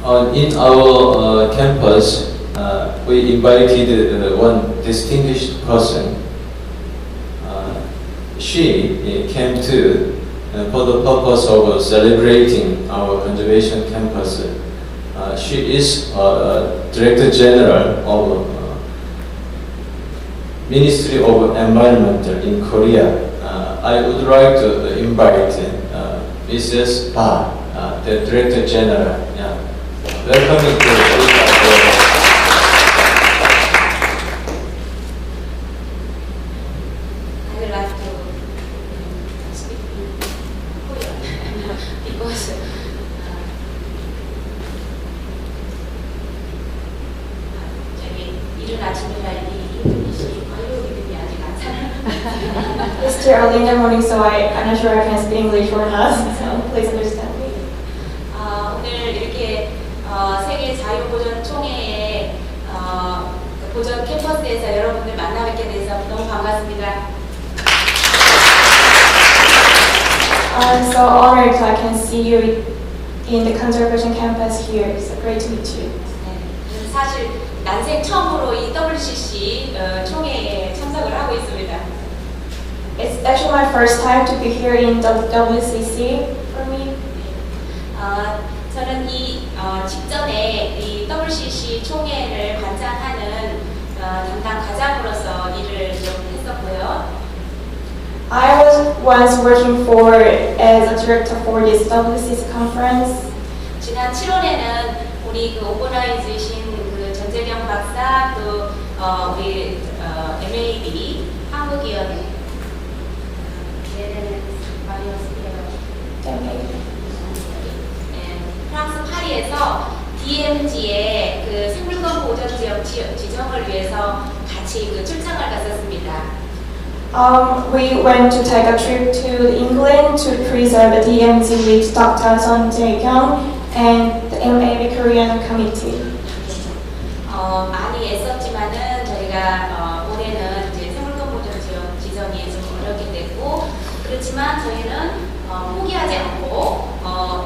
In our campus, we invited one distinguished person. She came to for the purpose of celebrating our conservation campus. She is Director General of Ministry of Environment in Korea. I would like to invite Mrs. Ba, the Director General. Yeah. Welcome to I would like to speak in Korean because 저기 이른 아침이라 이 인도네시아 과요 이름이 아직 안 살아. It's too early in the morning, so I'm not sure I can speak English or not, so please understand me. 오늘 이렇게 세계 자유보전 총회에 보전 캠퍼스에서 여러분들 만나 뵙게 돼서 너무 반갑습니다. I'm so honored I can see you in the conservation campus here. It's great to meet you. 네, 사실 난생 처음으로 이 WCC 총회에 참석을 하고 있습니다. It's actually my first time to be here in WCC for me. 저는 이 직전에 이 WCC 총회를 관장하는 담당 과장으로서 일을 좀 했었고요. I was once working for as a director for this WCC conference. 지난 7월에는 우리 그 오버나이즈이신 그 전재경 박사 또 우리 MAB 한국위원회 프랑스 파리에서 DMZ의 그 생물권 보전 지역 지정을 위해서 같이 그 출장을 갔었습니다. We went to take a trip to England to preserve the DMZ with Dr. Son Jae-kyung and the MAB Korean Committee. 많이 애썼지만은 저희가 올해는 이제 생물권 보전 지역 지정이 좀 어렵게 됐고 그렇지만 저희는 포기하지 않고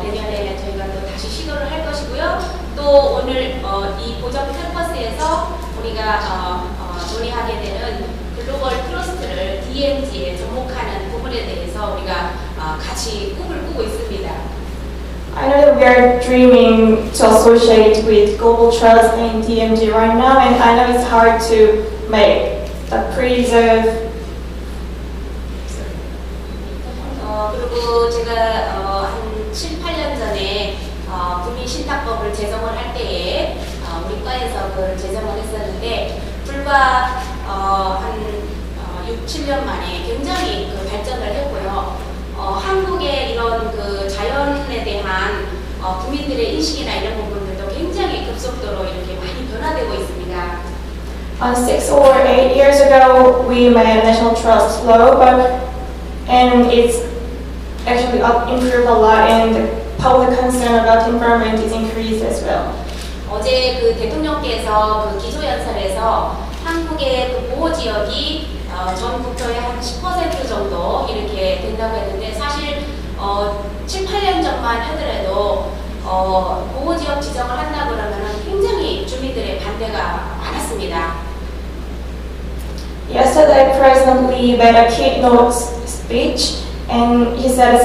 내년에 저희가 또 다시 시도를 할 것이고요. 또 오늘 이 보전 캠퍼스에서 우리가 논의하게 되는 글로벌 트러스트를 DMZ에 접목하는 부분에 대해서 우리가 같이 꿈을 꾸고 있습니다. I know that we are dreaming to associate with Global Trust and DMZ right now, and I know it's hard to make the preserve. 그리고 제가 한 7, 8년 전에 국민신탁법을 제정을 할 때에 우리 과에서 그걸 제정을 했었는데 불과 한 6, 7년 만에 굉장히 그 발전을 했고요. 한국의 이런 그 자연에 대한 국민들의 인식이나 이런 부분들도 굉장히 급속도로 이렇게 많이 변화되고 있습니다. 6 or 8 years ago, we made national trust law, and it's actually improved a lot, and the public concern about environment is increased as well. 어제 그 대통령께서 그 기조연설에서 한국의 그 보호 지역이 전 국토의 한 10% 정도 이렇게 된다고 했는데 사실 7, 8년 전만 하더라도 보호 지역 지정을 한다 그러면 굉장히 주민들의 반대가 많았습니다. Yesterday, President Lee made a keynote speech, and he said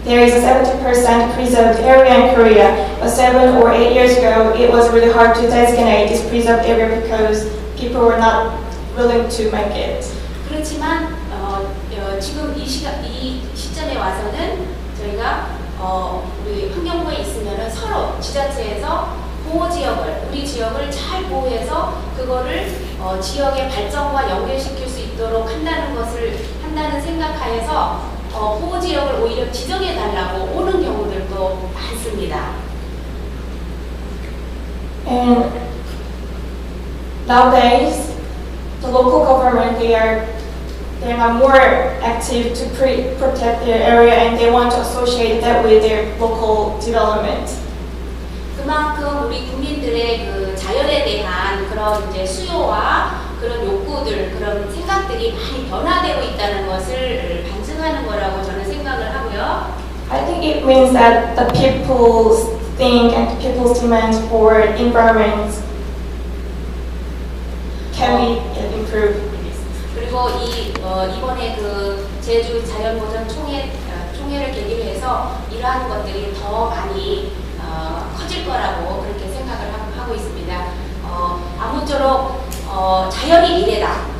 there is a 70% preserved area in Korea. But 7 or 8 years ago, it was really hard to designate this preserved area because people were not willing to make it. 그렇지만 지금 이 시점에 와서는 저희가 우리 환경부에 있으면은 서로 지자체에서 보호 지역을 우리 지역을 잘 보호해서 그거를 지역의 발전과 연결시킬 수 있도록 한다는 생각하에서 보호 지역을 오히려 지정해 달라고 오는 경우들도 많습니다. And nowadays, the local government they're not more active to protect their area, and they want to associate that with their local development. 그만큼 우리 국민들의 그 자연에 대한 그런 이제 수요와 그런 욕구들, 그런 생각들이 많이 변화되고 있다는 것을 반증하는 거라고 저는 생각을 하고요. I think it means that the people's think and people's demands for environment can be improved. 그리고 이번에 그 제주 자연보전 총회를 계기로 해서 이러한 것들이 더 많이 커질 거라고 그렇게 생각을 하고 있습니다. 아무쪼록 자연이 미래다.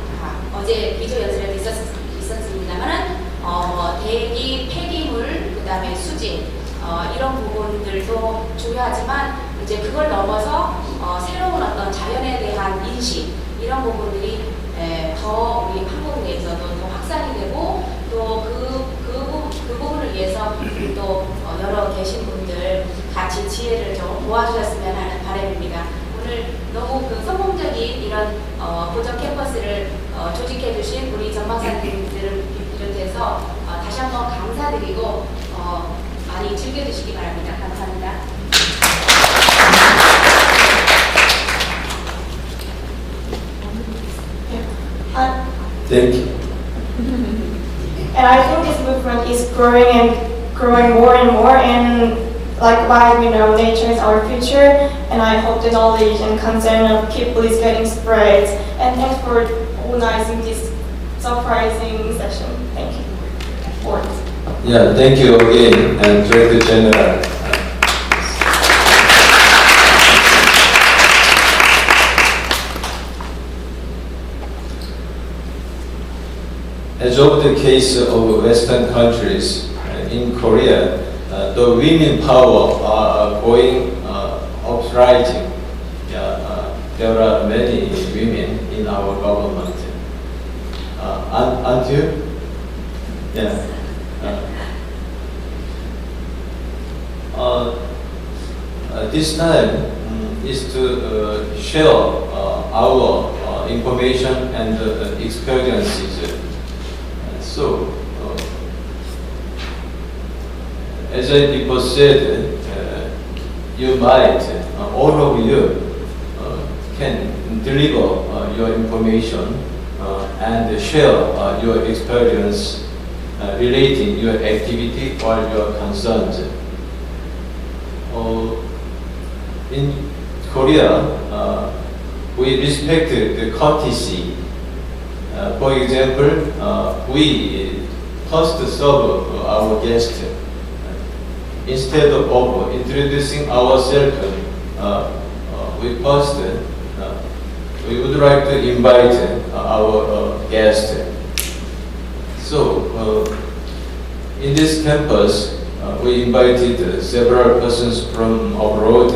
어제 비조 연설에도 있었습니다만은 대기, 폐기물, 그다음에 수질 이런 부분들도 중요하지만 이제 그걸 넘어서 새로운 어떤 자연에 대한 인식 이런 부분들이 더 우리 한국 내에서도 더 확산이 되고 또 그 부분을 위해서 또 여러 계신 분들 같이 지혜를 좀 모아주셨으면 하는 바람입니다. 오늘 너무 그 성공적인 이런 보전 캠퍼스를 조직해 주신 우리 전망사님들을 비롯해서 다시 한번 감사드리고 많이 즐겨주시기 바랍니다. 감사합니다. Thank you. And I think this movement is growing more and more, and likewise we know nature is our future, and I hope the knowledge and concern of people is getting spread. And thanks for organizing this surprising session. Thank you. Yeah, thank you again, and Director General. As of the case of Western countries, in Korea, the women power are going up rising. There are many women in our government. Aren't you? Yeah. This time is to share our information and experiences. So, as I before said, you might, all of you can deliver your information and share your experience relating your activity or your concerns. In Korea, we respect the courtesy. For example, we first serve our guests. Instead of introducing ourselves, we would like to invite our guests. So, in this campus, we invited several persons from abroad.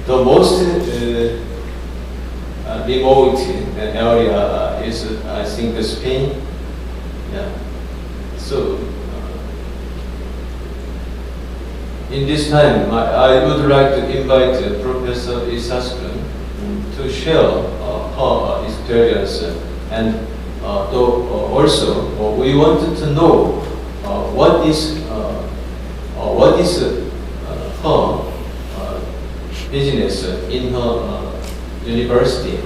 The most remote area is, I think, Spain. Yeah. So, in this time, I would like to invite Professor Isaskun to share her experience, and also we wanted to know what is her business in her university.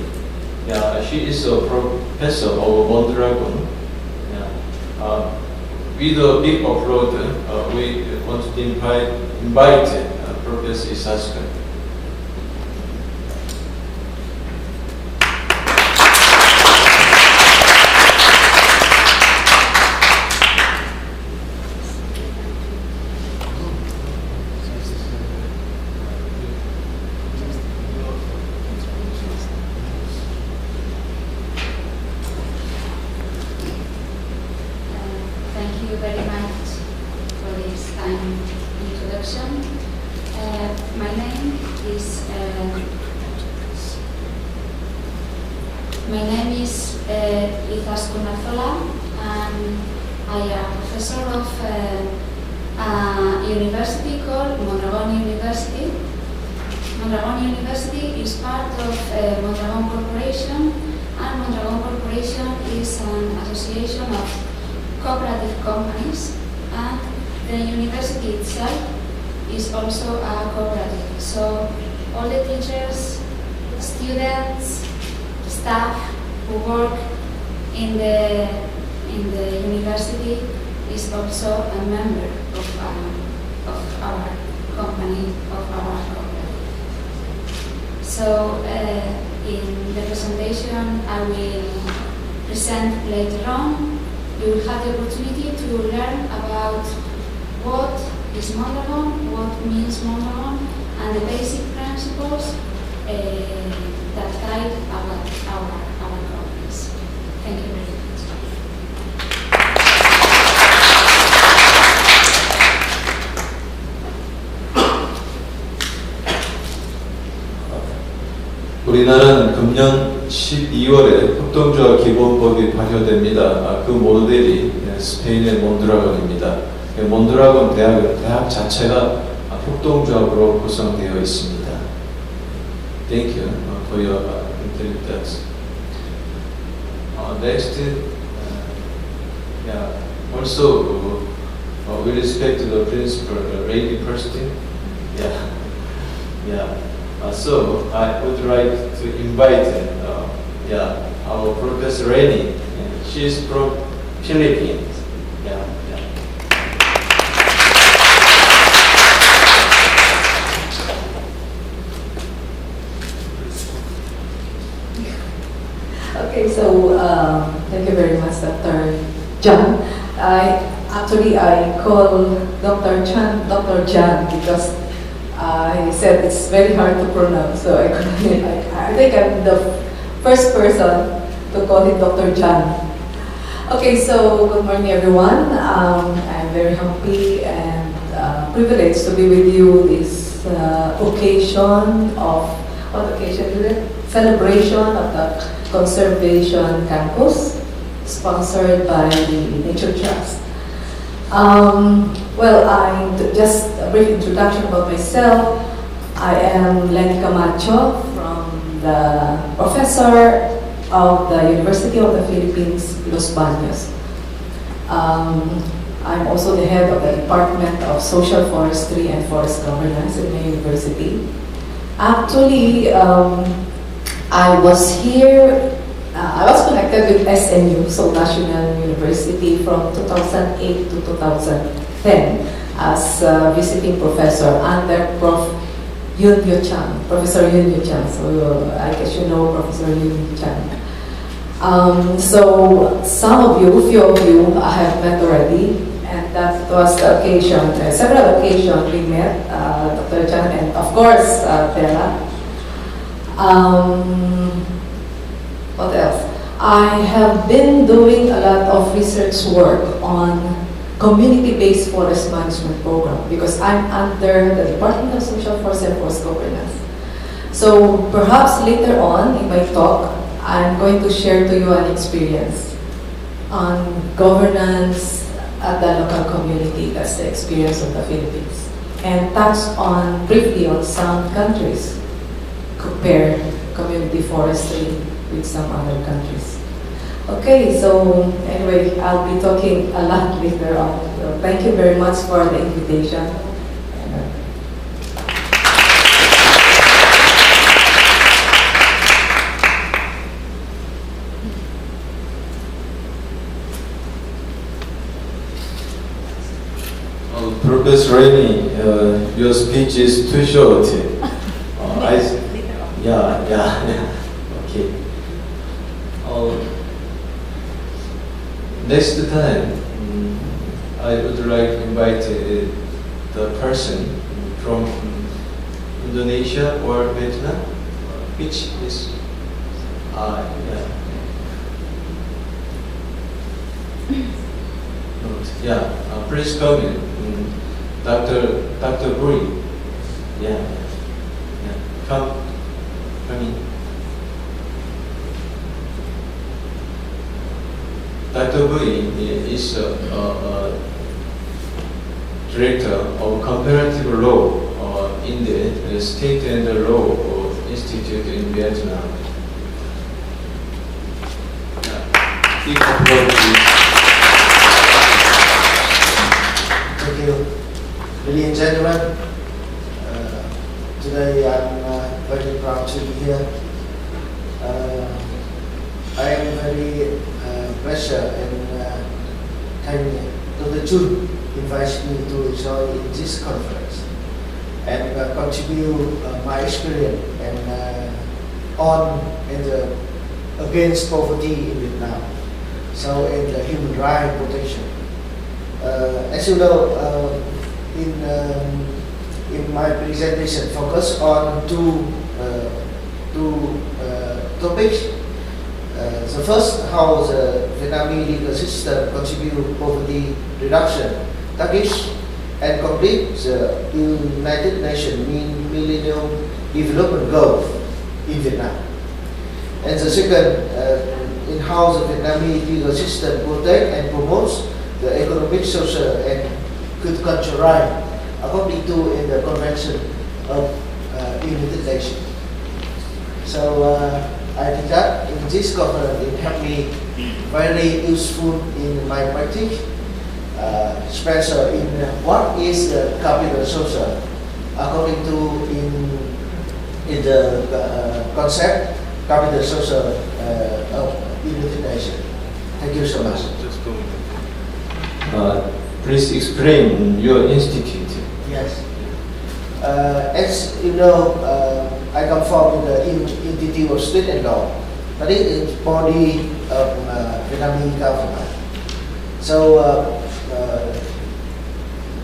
Yeah, she is a professor of Mondragon. Yeah. With a big applause, we want to invite Professor Isaskun. Thank you very much for this kind introduction. My name is Isaskun Arzola, and I am professor of a university called Mondragon University. Mondragon University is part of Mondragon Corporation, and Mondragon Corporation is an association of cooperative companies, and the university itself is also a cooperative. So all the teachers, students, staff who work in the university is also a member of our company, of our company. So in the presentation I will present later on, you will have the opportunity to learn about what is Mondragon, what means Mondragon, and the basic principles that guide our companies. Thank you very much. 우리나라는 금년 12월에 협동조합 기본법이 발효됩니다. 그 모델이 스페인의 몬드라곤입니다. 몬드라곤 대학은 대학 자체가 협동조합으로 구성되어 있습니다. Thank you for your intelligence. Next, also with respect to the principal, Lady Kirsten, so I would like to invite our Professor Reni. She is from Philippines. Okay, so thank you very much, Dr. John. I call Dr. Chan Dr. John because he said it's very hard to pronounce, so I think I'm the first person to call him Dr. John. Okay, so good morning, everyone. I'm very happy and privileged to be with you this occasion of, what occasion is it? Celebration of the Conservation Campus, sponsored by the Nature Trust. Just a brief introduction about myself. I am Lenny Camacho, from the professor of the University of the Philippines, Los Baños. I'm also the head of the Department of Social Forestry and Forest Governance in the university. Actually, I was here, I was connected with SNU, so National University, from 2008 to 2010 as a visiting professor under Prof. Yun Yu Chan, Professor Yun Yu Chan. So I guess you know Professor Yun Yu Chan. So some of you, few of you, I have met already, and that was the occasion. Several occasions we met, Dr. Chan, and of course Bella. What else? I have been doing a lot of research work on community-based forest management program because I'm under the Department of Social Forest and Forest Governance. So perhaps later on in my talk, I'm going to share to you an experience on governance at the local community. That's the experience of the Philippines. And touch on briefly on some countries, compare community forestry with some other countries. Okay, so anyway, I'll be talking a lot later on. So thank you very much for the invitation. Professor Reni, your speech is too short. Okay. Next time, I would like to invite the person from Indonesia or Vietnam, which is, please come in, Dr. Buri. Come in. Dr. Bui is director of comparative law in the State and Law Institute in Vietnam. Big applause, please. Thank you. Ladies and gentlemen, today I'm very proud to be here. I am very pleasure and Dr. Chun invites me to join in this conference and contribute my experience and on and against poverty in Vietnam. So in the human rights protection. As you know, in my presentation, focus on two topics. The first, how the Vietnamese legal system contribute poverty reduction targets and complete the United Nations Millennium Development Goals in Vietnam. And the second, in how the Vietnamese legal system protect and promotes the economic, social, and good cultural rights according to in the Convention of United Nations. So I think that in this conference it helped me very useful in my practice, especially in what is the capital social according to in the concept capital social of United Nations. Thank you so much. Please explain your institute. Yes. As you know, I come from the Institute of State and Law, but it is body of Vietnamese government. So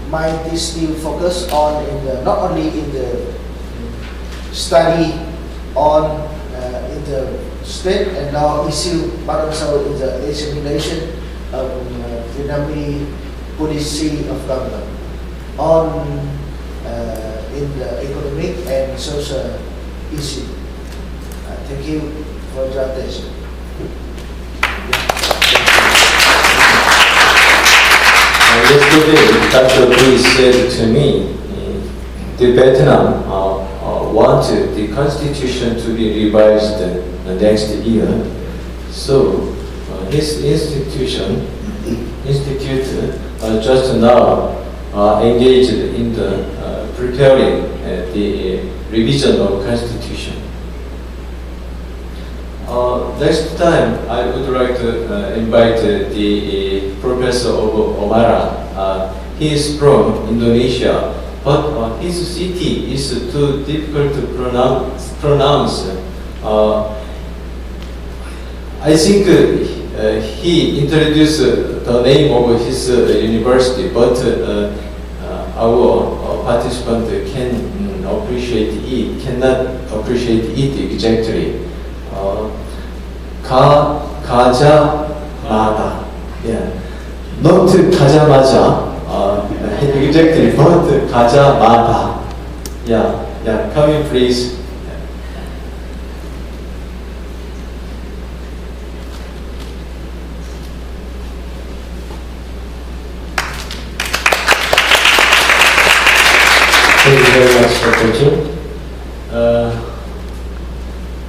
my still focus on not only in the study on in the state and law issue, but also in the examination of Vietnamese policy of government on in the economic and social issue. Thank you for your attention. Yesterday, Dr. Lee said to me, the Vietnam want the constitution to be revised next year. So his institute just now engaged in the preparing the revision of constitution. Next time, I would like to invite the Professor Omara. He is from Indonesia, but his city is too difficult to pronounce. I think he introduced the name of his university, but our participant cannot appreciate it exactly. 가자마자, yeah, not 가자마자, exactly, but 가자마자, yeah, come in please. Thank you very much, Dr. Chun.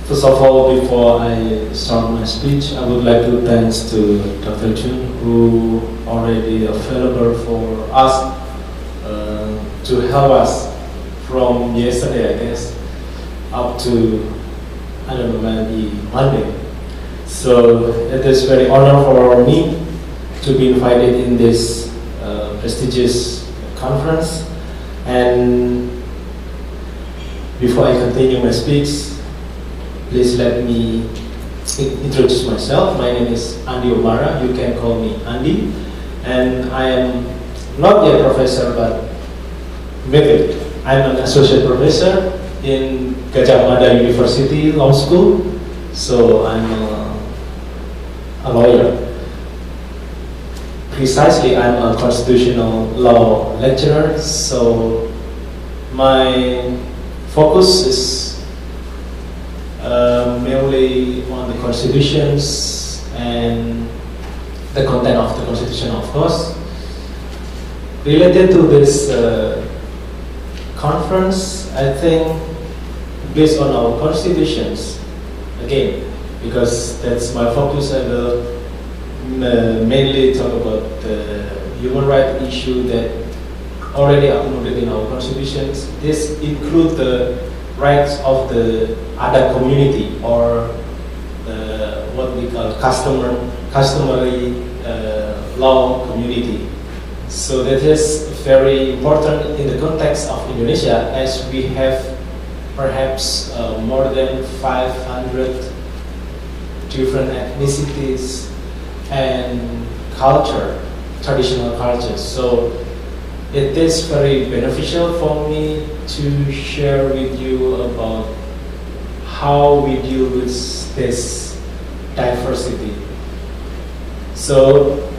First of all, before I start my speech, I would like to thank to Dr. Chun, who already available for us to help us from yesterday, I guess, up to, I don't know, maybe Monday. So it is very honor for me to be invited in this prestigious conference. And before I continue my speech, please let me introduce myself. My name is Andy Omara. You can call me Andy. And I am not yet a professor, but maybe I'm an associate professor in Gajah Mada University Law School. So I'm a lawyer. Precisely, I'm a constitutional law lecturer. So my focus is mainly on the constitutions and the content of the constitution, of course. Related to this conference, I think based on our constitutions, again, because that's my focus, I will mainly talk about the human rights issue that already accommodated in our constitutions. This includes the rights of the other community, or what we call customary law community. So that is very important in the context of Indonesia, as we have perhaps more than 500 different ethnicities and culture, traditional cultures. So it is very beneficial for me to share with you about how we deal with this diversity. So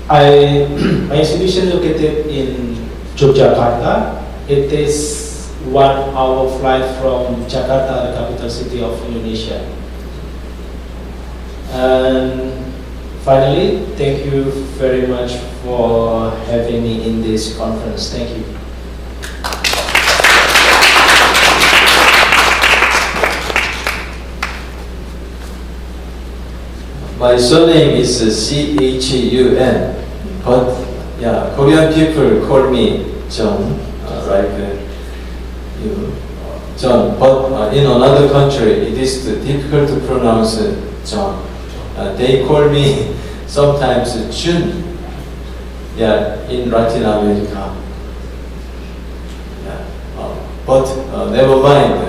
my institution located in Yogyakarta. It is 1 hour flight from Jakarta, the capital city of Indonesia. And finally, thank you very much for having me in this conference. Thank you. My surname is C-H-U-N, but yeah, Korean people call me John, you, John. But in another country, it is difficult to pronounce John. They call me sometimes Jun. Yeah, in Latin America. Yeah, but never mind.